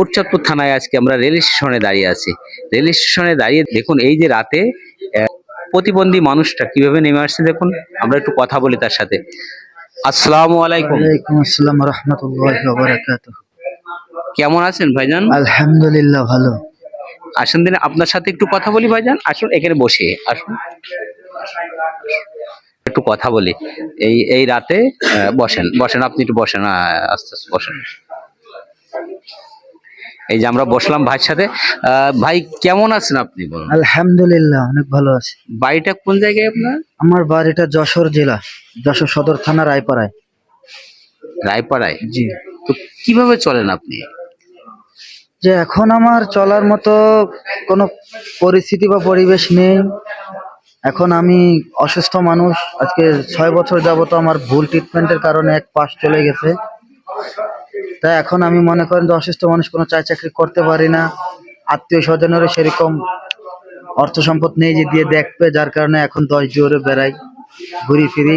কোটচাঁদপুর থানায় আজকে আমরা রেল স্টেশনে দাঁড়িয়ে আছি। রেল স্টেশনে দাঁড়িয়ে দেখুন এই যে রাতে প্রতিবন্ধী মানুষটা কিভাবে নেমে আসছে দেখুন। আমরা একটু কথা বলি তার সাথে। আসসালামু আলাইকুম। ওয়ালাইকুম আসসালাম রহমতুল্লাহি ওয়া বারাকাতুহু। কেমন আছেন ভাইজান? আলহামদুলিল্লাহ ভালো। আসেন দিন আপনার সাথে একটু কথা বলি ভাইজান। আসুন এখানে বসে আসুন, একটু কথা বলি। এই এই রাতে বসেন বসেন, আপনি একটু বসেন, আস্তে আস্তে বসেন। এই যে আমরা বসলাম ভাইয়ের সাথে। ভাই কেমন আছেন আপনি বলুন? আলহামদুলিল্লাহ অনেক ভালো আছি। বাড়িটা কোন জায়গায় আপনার? আমার বাড়িটা যশোর জেলা, যশোর সদর থানা রায়পাড়ায়। রায়পাড়ায়। জি। তো কিভাবে চলেন আপনি? যে এখন আমার চলার মতো কোনো পরিস্থিতি বা পরিবেশ নেই। এখন আমি অসুস্থ মানুষ। আজকে 6 বছর যাবত আমার ভুল ট্রিটমেন্টের কারণে এক পাশ চলে গেছে। তাই এখন আমি মনে করেন যে অসুস্থ মানুষ কোনো চাকরি করতে পারি না। আত্মীয় স্বজনেরও সেরকম অর্থ সম্পদ নেই যে দিয়ে দেখবে, যার কারণে এখন 10 জোরে বেড়াই, ঘুরি ফিরি।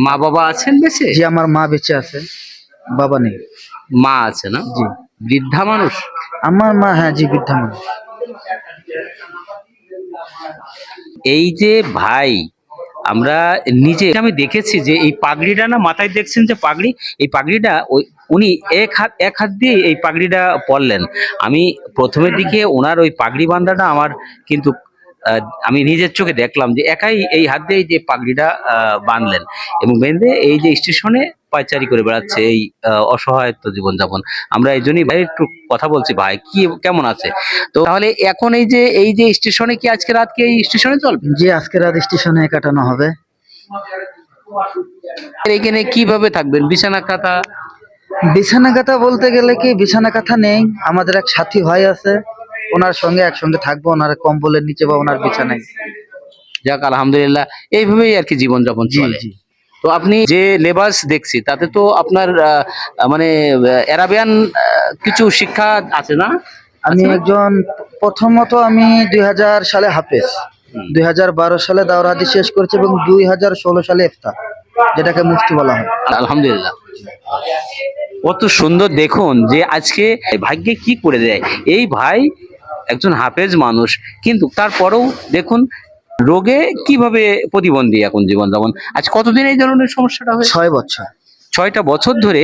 মা বাবা আছেন বেঁচে? জি, আমার মা বেঁচে আছে, বাবা নেই। মা আছে না? জি। বৃদ্ধা মানুষ? আমার মা, হ্যাঁ জি, বৃদ্ধা মানুষ। এই যে ভাই, আমরা নিজে আমি দেখেছি যে এই পাগড়িটা না মাথায় দেখছেন যে পাগড়ি, এই পাগড়িটা উনি এক হাত দিয়ে এই পাগড়িটা পরলেন। আমি প্রথমের দিকে ওনার ওই পাগড়ি বাঁধাটা আমার কিন্তু আমি নিজের চোখে দেখলাম যে একাই এই হাত দিয়ে এই যে পাগড়িটা বাঁধলেন এবং বেঁধে এই যে স্টেশনে পায়চারি করে বেড়াচ্ছে এই অসহায়ত্ব জীবনযাপন। আমরা এই জন্যই ভাই একটু কথা বলছি, ভাই কি কেমন আছে? তো তাহলে এখন এই যে স্টেশনে কি আজকে রাত কি এই স্টেশনে চলবে? জি, আজকে রাত স্টেশনে কাটানো হবে। এখানে কিভাবে থাকবেন? বিছানা কাঁথা? বিছানা কাঁথা বলতে গেলে কি বিছানা কাঁথা নেই। আমাদের এক সাথী ভাই আছে, ওনার সঙ্গে একসঙ্গে থাকবো, ওনার কম্বলের নিচে বা ওনার বিছানায়। যাক আলহামদুলিল্লাহ, এইভাবেই আর কি জীবনযাপন জি চলে। জি। তো আপনি যে লেবাস দেখছি তাতে তো আপনার মানে অ্যারাবিয়ান কিছু শিক্ষা আছে না? আমি আছে না? একজন, প্রথমত আমি 2000 সালে হাফেজ, 2012 সালে দাওরা হাদিস শেষ করেছি এবং 2016 সালে ইফতার, যেটাকে মুফতি বলা হয়। আলহামদুলিল্লাহ। কত সুন্দর দেখুন যে আজকে ভাগ্যে কি করে দেয় এই ভাই, একজন হাফেজ মানুষ কিন্তু তারপরেও দেখুন রোগে কিভাবে প্রতিবন্ধী এখন জীবনযাপন। আজ কতদিন এই ধরনের সমস্যাটা হয়েছে? 6 বছর। 6টা বছর ধরে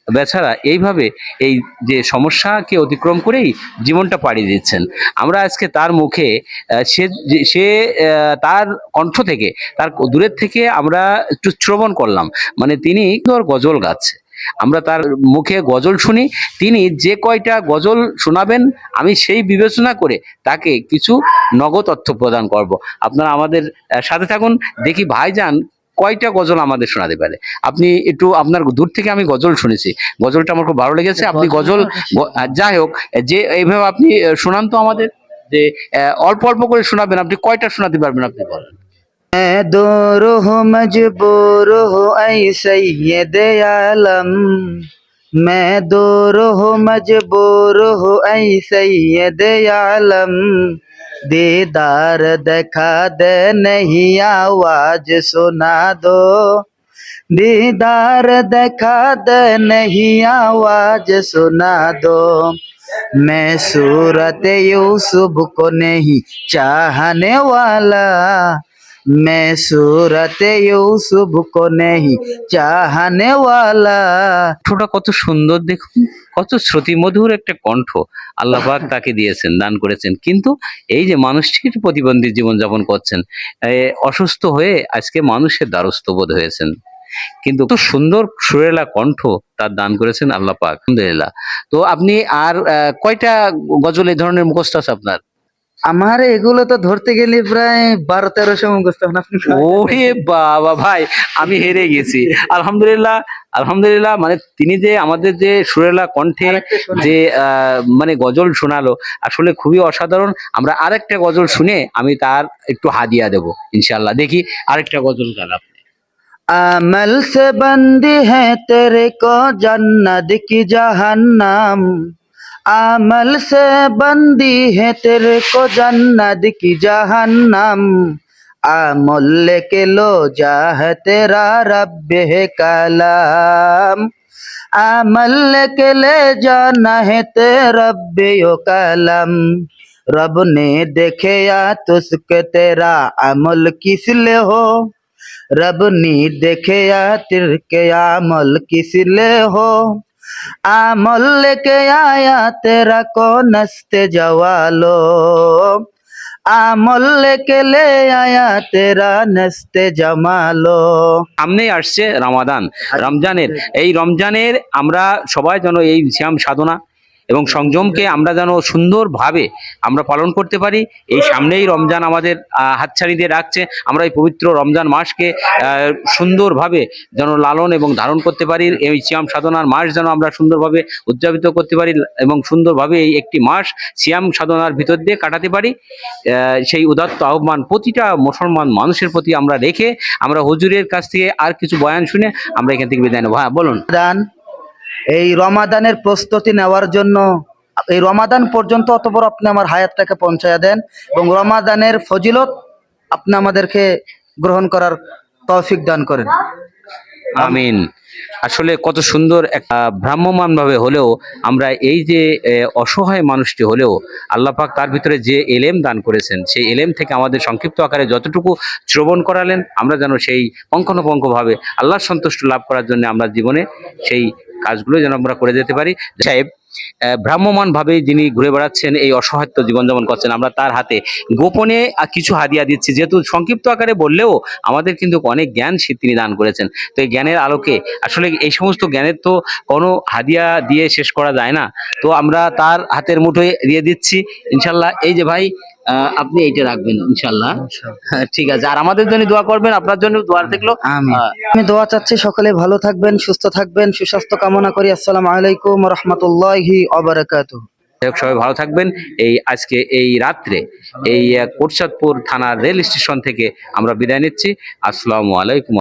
বেচারা এইভাবে এই যে সমস্যাকে অতিক্রম করেই জীবনটা পাড়ি দিচ্ছেন। আমরা আজকে তার মুখে সে তার কণ্ঠ থেকে, তার দূরের থেকে আমরা একটু শ্রবণ করলাম। মানে তিনি তোর গজল গাচ্ছে, আমরা তার মুখে গজল শুনি। তিনি যে কয়টা গজল শোনাবেন আমি সেই বিবেচনা করে তাকে কিছু নগদ অর্থ প্রদান করব। আপনারা আমাদের সাথে থাকুন, দেখি ভাইজান কয়টা গজল আমাদের শোনাতে পারে। আপনি একটু আপনার দূর থেকে আমি গজল শুনেছি, গজলটা আমার খুব ভালো লেগেছে। আপনি গজল যাই হোক, যে এইভাবে আপনি শোনান তো আমাদের, যে অল্প অল্প করে শোনাবেন। আপনি কয়টা শোনাতে পারবেন আপনি বলেন। मैं दूर हूँ मजबूर हूँ ऐ सैयद आलम, मैं दूर हूँ मजबूर हूँ ऐ सैयद आलम, दीदार दिखा दे नहीं आवाज सुना दो, दीदार दिखा दे नहीं आवाज सुना दो, मैं सूरत यूसुफ को नहीं चाहने वाला, मैं सूरत यूसुफ को नहीं चाहने वाला। কণ্ঠটা কত সুন্দর দেখুন, কত শ্রুতি মধুর একটা কণ্ঠ আল্লাহ পাক তাকে দিয়েছেন, দান করেছেন। কিন্তু এই যে মানুষটির প্রতিবন্ধী জীবনযাপন করছেন, অসুস্থ হয়ে আজকে মানুষের দ্বারস্থ বোধ হয়েছেন, কিন্তু কত সুন্দর সুরেলা কণ্ঠ তার দান করেছেন আল্লাহ পাক, আলহামদুলিল্লাহ। তো আপনি আর কয়টা গজল এই ধরনের মুখস্থ আছে আপনার? আমার এগুলো তো ধরতে গেলে প্রায় 12-1300 মুখস্থ। এখন আপনি ওরে বাবা ভাই, আমি হেরে গেছি। আলহামদুলিল্লাহ, আলহামদুলিল্লাহ। মানে তিনি যে আমাদের যে সুরেলা কণ্ঠে যে মানে গজল শোনালো, আসলে খুবই অসাধারণ। আমরা আরেকটা গজল শুনে আমি তার একটু হাদিয়া দেব ইনশাআল্লাহ। দেখি আরেকটা গজল গান আপনি। अमल से बंदी है तेरे को जन्नत की जहन्नम, अमल से बंदी है तेरे को जन्नत की जहन्नम, अमल लेके लो जा है तेरा रब है कलाम, अमल लेके ले जाना है तेरा रब्बियो कलम रब ने देखे या तुझके तेरा अमल किस लिए हो रब ने देखे या तेरे अमल किस लिए हो अमल लेके आया तेरा को नस्ते जवालो আমল লেকে লে আয়া তেরা নস্তে জামালো। সামনেই আসছে রমাদান, রমজানের এই রমজানের আমরা সবাই যেন এই সিয়াম সাধনা এবং সংযমকে আমরা যেন সুন্দরভাবে আমরা পালন করতে পারি। এই সামনেই রমজান আমাদের হাতছানি দিয়ে রাখছে, আমরা এই পবিত্র রমজান মাসকে সুন্দরভাবে যেন লালন এবং ধারণ করতে পারি। এই সিয়াম সাধনার মাস যেন আমরা সুন্দরভাবে উদযাপিত করতে পারি এবং সুন্দরভাবে এই একটি মাস সিয়াম সাধনার ভিতর দিয়ে কাটাতে পারি। সেই উদাত্ত আহ্বান প্রতিটা মুসলমান মানুষের প্রতি আমরা রেখে আমরা হুজুরের কাছ থেকে আর কিছু বয়ান শুনে আমরা এখান থেকে বিদায় নেব। হ্যাঁ বলুন। এই রমাদানের প্রস্তুতি নেওয়ার জন্য এই রমাদান পর্যন্ত অত বড় আপনি আমার হায়াতটাকে পৌঁছায়া দেন এবং রমাদানের ফজিলত আপনি আমাদেরকে গ্রহণ করার তৌফিক দান করেন। আমিন। আসলে কত সুন্দর একটা ভ্রাম্যমান ভাবে হলেও আমরা এই যে অসহায় মানুষটি হলেও আল্লাহ পাক তার ভিতরে যে এলেম দান করেছেন সেই এলেম থেকে আমাদের সংক্ষিপ্ত আকারে যতটুকু শ্রবণ করালেন আমরা যেন সেই পঙ্খানুপঙ্খ ভাবে আল্লাহর সন্তুষ্ট লাভ করার জন্য আমরা জীবনে সেই কাজগুলো যেন আমরা করে যেতে পারি। সাহেব ভ্রাম্যমান ভাবে যিনি ঘুরে বেড়াচ্ছেন এই অসহায়ত্ব জীবনযাপন করছেন, আমরা তার হাতে গোপনে কিছু হাদিয়া দিচ্ছি, যেহেতু সংক্ষিপ্ত আকারে বললেও আমাদের কিন্তু অনেক জ্ঞান তিনি দান করেছেন। তো এই জ্ঞানের আলোকে আসলে এই সমস্ত জ্ঞানের তো কোনো হাদিয়া দিয়ে শেষ করা যায় না, তো আমরা তার হাতের মুঠোয় দিয়ে দিচ্ছি ইনশাল্লাহ। এই যে ভাই আপনি এইটা রাখবেন ইনশাল্লাহ। ঠিক আছে, আর আমাদের জন্য দোয়া করবেন, আপনার জন্য দোয়া থাকলো। আমি দোয়া চাচ্ছি সকলে ভালো থাকবেন, সুস্থ থাকবেন, সুস্বাস্থ্য কামনা করি। আসসালামু আলাইকুম ওয়া রাহমাতুল্লাহি ওয়া বারাকাতুহু। সবাই ভালো থাকবেন। এই আজকে এই রাত্রে এই কোটচাঁদপুর থানার রেল স্টেশন থেকে আমরা বিদায় নিচ্ছি। আসসালামু আলাইকুম।